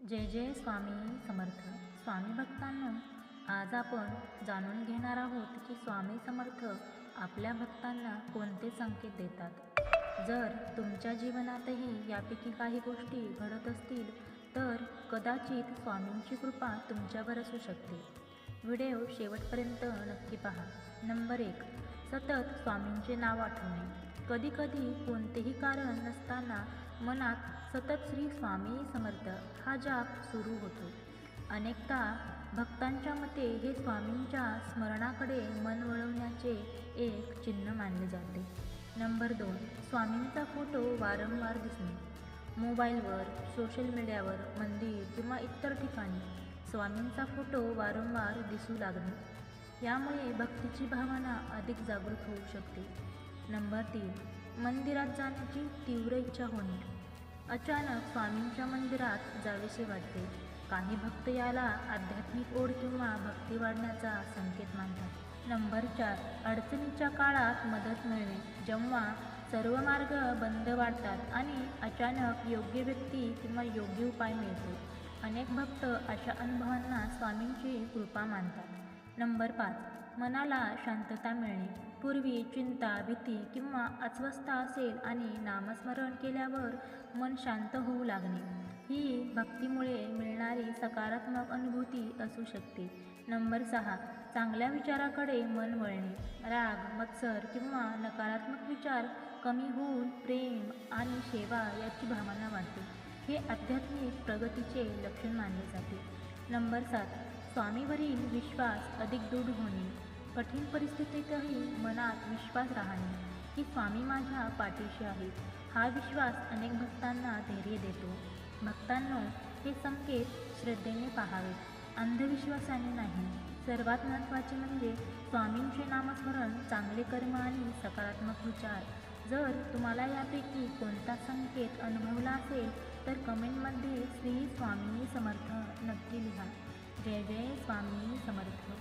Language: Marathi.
जय जय स्वामी समर्थ. स्वामी भक्तांनो, आज आपण जाणून घेणार आहोत की स्वामी समर्थ आपल्या भक्तांना कोणते संकेत देतात. जर तुमच्या जीवनातही यापैकी काही गोष्टी घडत असतील तर कदाचित स्वामींची कृपा तुमच्यावर असू शकते. व्हिडिओ शेवटपर्यंत नक्की पहा. नंबर 1, सतत स्वामींचे नाव आठवणे. कधीकधी कोणतेही कारण नसताना मनात सतत श्री स्वामी समर्थ हा जाप सुरू होतो. अनेकदा भक्तांच्या मते हे स्वामींच्या स्मरणाकडे मन वळवण्याचे एक चिन्ह मानले जाते. नंबर 2, स्वामींचा फोटो वारंवार दिसणे. मोबाईलवर, सोशल मीडियावर, मंदिर किंवा इतर ठिकाणी स्वामींचा फोटो वारंवार दिसू लागणे. यामुळे भक्तीची भावना अधिक जागृत होऊ शकते. नंबर 3, मंदिरात जाण्याची तीव्र इच्छा होणे. अचानक स्वामींच्या मंदिरात जावेसे वाटते. काही भक्त याला आध्यात्मिक ओढ किंवा भक्ती वाढण्याचा संकेत मानतात. नंबर 4, अडचणीच्या काळात मदत मिळणे. जेव्हा सर्व मार्ग बंद वाटतात आणि अचानक योग्य व्यक्ती किंवा योग्य उपाय मिळतो. अनेक भक्त अशा अनुभवांना स्वामींची कृपा मानतात. नंबर 5, मनाला शांतता मिळणे. पूर्वी चिंता, भीती किंवा अस्वस्थता असेल आणि नामस्मरण केल्यावर मन शांत होऊ लागणे. ही भक्तीमुळे मिळणारी सकारात्मक अनुभूती असू शकते. नंबर 6, चांगल्या विचाराकडे मन वळणे. राग, मत्सर किंवा नकारात्मक विचार कमी होऊन प्रेम आणि सेवा याची भावना वाढते. हे आध्यात्मिक प्रगतीचे लक्षण मानले जाते. नंबर 7, स्वामीवरील विश्वास अधिक दृढ होणे. कठीण परिस्थितीतही मनात विश्वास राहणे की स्वामी माझ्या पाठीशी आहे. हा विश्वास अनेक भक्तांना धैर्य देतो. भक्तांनो, हे संकेत श्रद्धेने पाहावेत, अंधविश्वासाने नाही. सर्वात महत्त्वाचे म्हणजे स्वामींचे नामस्मरण, चांगले कर्म आणि सकारात्मक विचार. जर तुम्हाला यापैकी कोणता संकेत अनुभवला असेल तर कमेंटमध्ये श्री स्वामी समर्थ नक्की लिहा. जय जय स्वामी समर्थ.